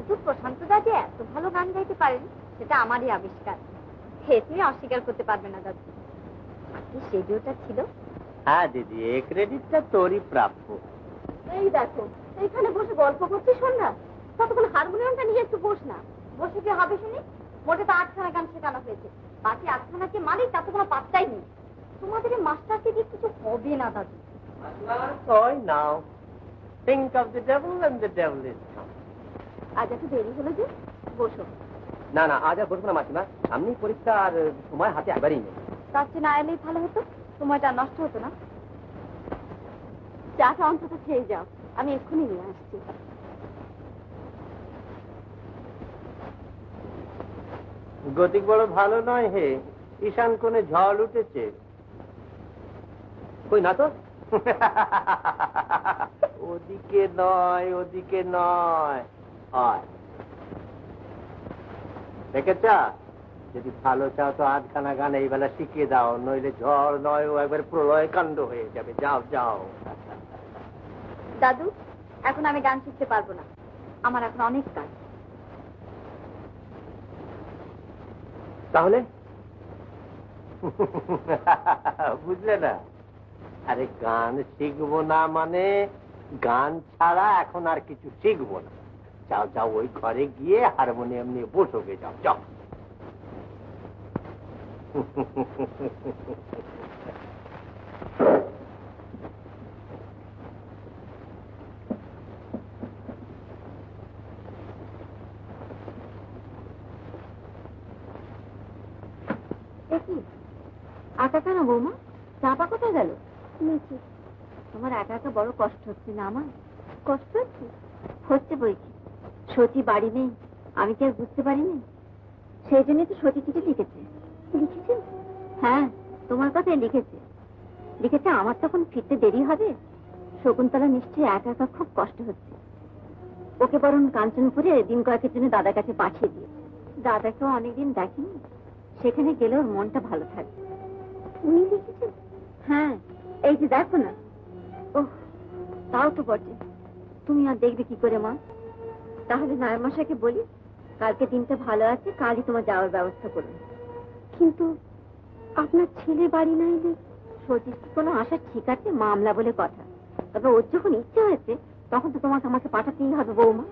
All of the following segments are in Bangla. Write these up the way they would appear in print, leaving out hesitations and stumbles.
কিন্তু প্রশান্ত দা যে এত ভালো গান গাইতে পারেন সেটা আমারই আবিষ্কার। তুমি অস্বীকার করতে পারবে না দাদু। রেডিওটা ছিল। হ্যাঁ দিদি, এই ক্রেডিটটা তোরই প্রাপ্য। এই দেখো, এইখানে বসে গল্প করছিস সন্ধ্যা, ততক্ষণ হারমোনিয়ামটা নিয়ে একটু বস না। বসে কি হবে শুনি? মোটে তো 8খানা গান শেখানো হয়েছে, বাকি 8খানা কে মালিক তাতে কোনো পাত্তাই নেই। তোমাদের মাস্টারকে দিয়ে কিছু হবে না দাদু। নাও think of the devil and the devil is come. আজ একটু দেরি হলো যে, বসো। না না, আজ আর বসবো না মাসিমা, সামনে পরীক্ষা আর সময় হাতে একবারই নেই। তার চেয়ে না এলেই ভালো হতো, সময়টা নষ্ট হতো না। চাটা অন্তত খেয়ে যাও, আমি এক্ষুনি নিয়ে আসছি। গতিক বড় ভালো নয় হে, ঈশান কোণে ঝড় উঠেছে। কই না তো। ওদিকে নয়, ওদিকে নয়, দেখেছ? যদি ভালো চাও তো 8খানা গান এই বেলা শিখিয়ে দাও, নইলে ঝড় নয় ও একবার প্রলয় কাণ্ড হয়ে যাবে। যাও যাও। দাদু, এখন আমি গান শিখতে পারবো না, আমার এখন অনেক কাজ। তাহলে বুঝলে না? আরে গান শিখবো না মানে গান ছাড়া এখন আর কিছু শিখবো না। যাও যাও, ওই ঘরে গিয়ে হারমোনিয়াম নিয়ে বসো গে, যাও যাও। একা কেন বৌমা? চাপা কোথায় গেল? নিচে। তোমার একা একা বড় কষ্ট হচ্ছে না? আমার কষ্ট হচ্ছে? হচ্ছে বই কি, সতী বাড়ি নেই, আমি কি আর বুঝতে পারিনি? সেই জন্যই তো সতী চিঠি লিখেছে। লিখেছেন? হ্যাঁ, তোমার কথাই লিখেছে। লিখেছে আমার তখন ফিরতে দেরি হবে, শকুন্তলা নিশ্চয়ই একা একা খুব কষ্ট হচ্ছে। ওকে বরং কাঞ্চনপুরে দিন কয়েকের জন্য দাদার কাছে পাঠিয়ে দিয়ে। দাদাকেও অনেকদিন দেখেনি, সেখানে গেলে ওর মনটা ভালো থাকবে। উনি লিখেছেন? হ্যাঁ, এই যে দেখো না। ওহ, তাও তো বটে। তুমি আর দেখবে কি করে মা? তাহলে নায়মশাইকে বলি কালকে দিনটা ভালো আছে, কালই তোমার যাওয়ার ব্যবস্থা করুন। কিন্তু আপনার ছেলে বাড়ি না এলে? সতীশ কোনো আশা ঠিক আছে, মামলা বলে কথা। তবে ওর যখন ইচ্ছে হয়েছে তখন তো তোমাকে আমাকে পাঠাতেই হবে বৌমা।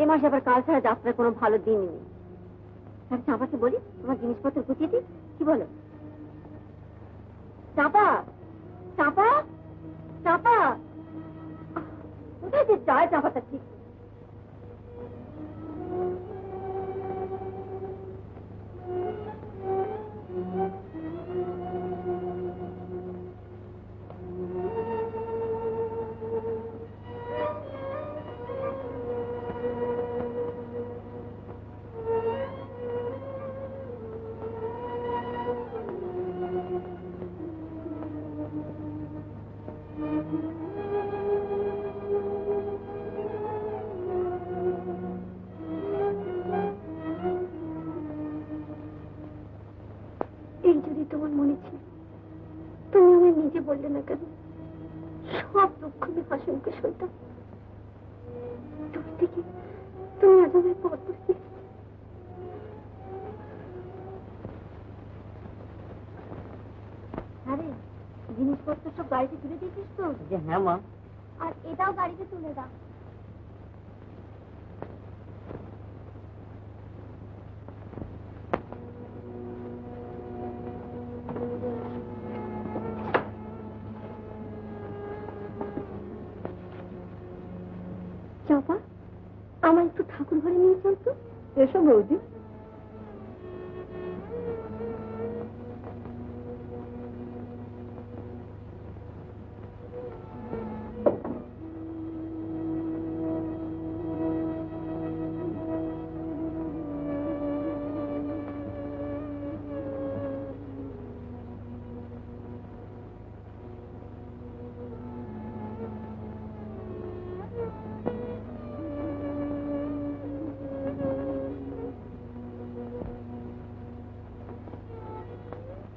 এ মাসে আবার কাল ছাড়া যাত্রার কোনো ভালো দিন নেই। চাপাকে বলি তোমার জিনিসপত্র গুছিয়ে দিই, কি বলো? চাপা, চাপা, চাপা কোথায় যে যায় চাপাটা ঠিক? এই যদি তোমার মনে ছিল, তুমি আমায় নিজে বললে না কেন? সব দুঃখ আমি হাসনকে সইতাম। তুমি আজ আমায় পথ বসতে। আরে জিনিসপত্র সব গাড়িতে তুলে দিয়েছিস তো? হ্যাঁ মা। আর এটাও গাড়িতে তুলে দাও। চাপা, আমার একটু ঠাকুর ঘরে নিয়ে চলতো। এসো বৌদি।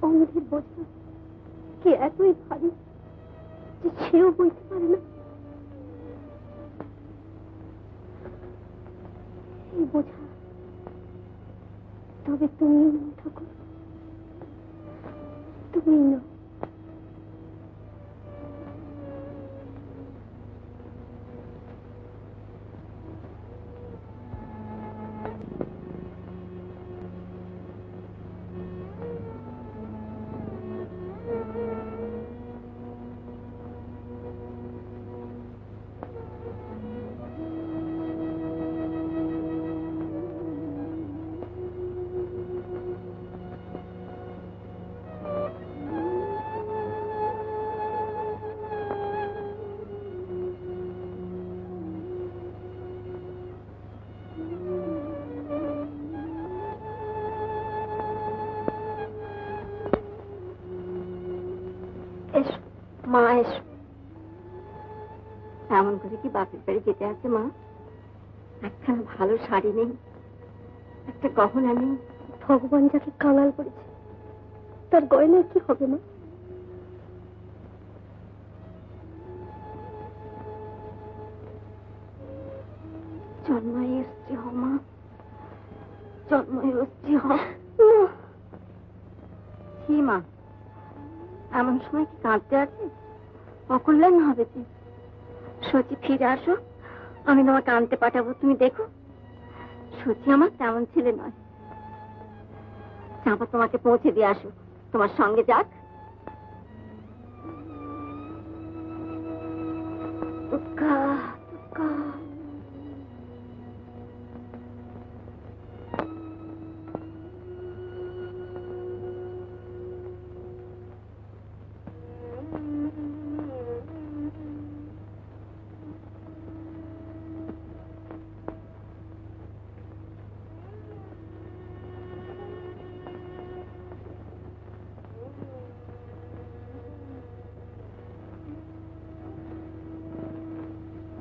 অমুদির বোঝা কি এতই ভারী যে সেও বইতে পারে না। এই বোঝা, তবে তুমি ঠাকুর, তুমি না। এসো মা, এসো। এমন করে কি বাপের বাড়ি যেতে আছে মা? একখানা ভালো শাড়ি নেই, একটা গহনা নেই। ভগবান যাকে কাঙাল করেছে তার গয়নায় কি হবে মা? জন্মাই এসছি হ মা, জন্মাই এসছি হ। কি মা, এমন সময় কি কাঁদতে আছে? অকল্যাণ হবে তুই। সচি ফিরে আসো, আমি তোমাকে আনতে পাঠাবো। তুমি দেখো, সচি আমার তেমন ছেলে নয়। চাপা তোমাকে পৌঁছে দিয়ে আসো, তোমার সঙ্গে যাক। দুঃখা দুঃখা।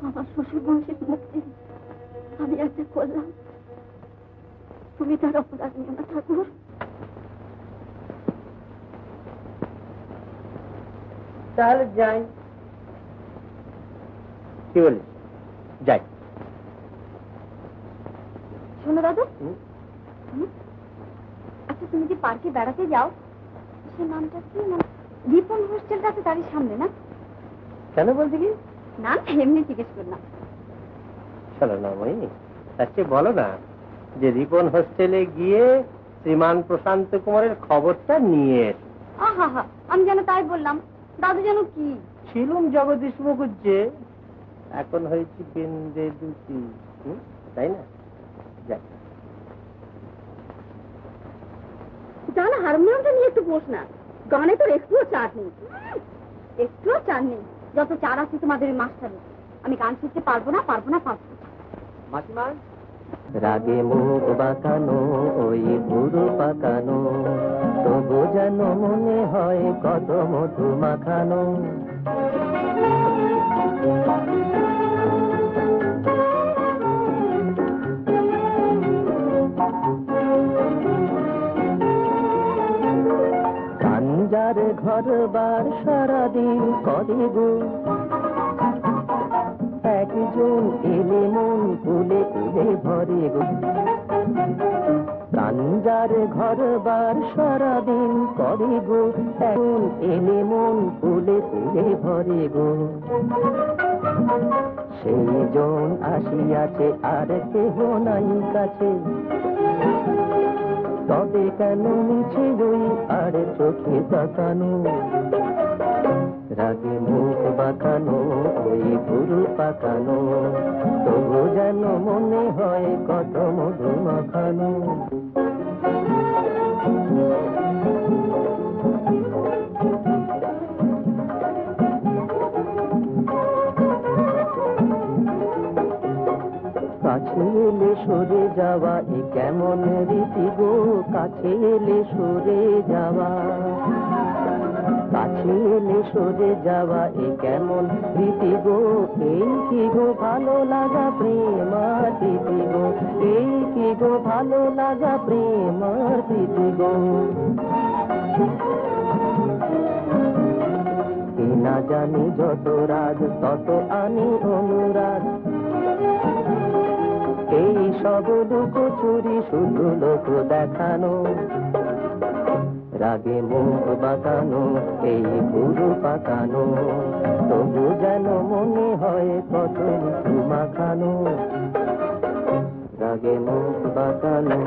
আমার শ্বশুর বংশের মুক্তি আমি একটা করলাম, তুমি তার অপরাধ নিও না ঠাকুর। তাহলে যাই। কি বলিস? যাই। শোনো দাদু, আচ্ছা তুমি যে পার্কে বেড়াতে যাও, সে নামটা কি? রিপন হোস্টেলটা তো তারই সামনে না? কেন বলছি কি? না এমনি জিজ্ঞেস করলাম। চলো না মই, তার চেয়ে বলো না যে রিপন হোস্টেলে গিয়ে শ্রীমান প্রশান্ত কুমারের খবরটা নিয়ে এসো। আহা হা, আমি যেন তাই বললাম, দাদু যেন কি? ছিলুম জগদীশ মুখুজ্জে, এখন হয়েছি বেন্দে দুটি, তাই না? যাই। তাহলে হারমোনিয়ামটা নিয়ে একটু বস না, গানে তোর একটুও চার নেই। একটুও চার নেই, যত চার আছে তোমাদের মাস্টারের। আমি গান শিখতে পারবো না, পারবো না, পারবো না। মাসিমা, রাগে মুখ বাঁকানো ওই পুরো পাকানো, তবু যেন মনে হয় কত মধু মাখানো। পাঞ্জার ঘর বার সারাদিন করে গো, একজন এলে মন কুলে কুলে ভরে গো। পাঞ্জার ঘর বার সারাদিন করে গো, একজন এলে মন কুলে কুলে ভরে গো। সেই জন আসিয়াছে আর কেহ নাই কাছে, তবে কেন মিছে ওই আর চোখে তাকানো। রাগে মুখ বাঁকানো ওই পুরো পাকানো, তবু যেন মনে হয় কত মধু মাখানো। কাছে এলে সরে যাওয়া এ কেমন রীতি গো, কাছে এলে সরে যাওয়া, কাছে এলে সরে যাওয়া এ কেমন রীতি গো। এই কি গো ভালো লাগা প্রেম আর প্রীতি গো, এই কি গো ভালো লাগা প্রেম আর প্রীতি গো। কি না জানি যত রাগ তত আনি অনুরাগ, এই সব সব লুকোচুরি শুধু লোক দেখানো, রাগে মুখ বাঁকানো, এই পুরো পাকানো, তবু যেন মনে হয় কত মাখানো, রাগে মুখ বাঁকানো।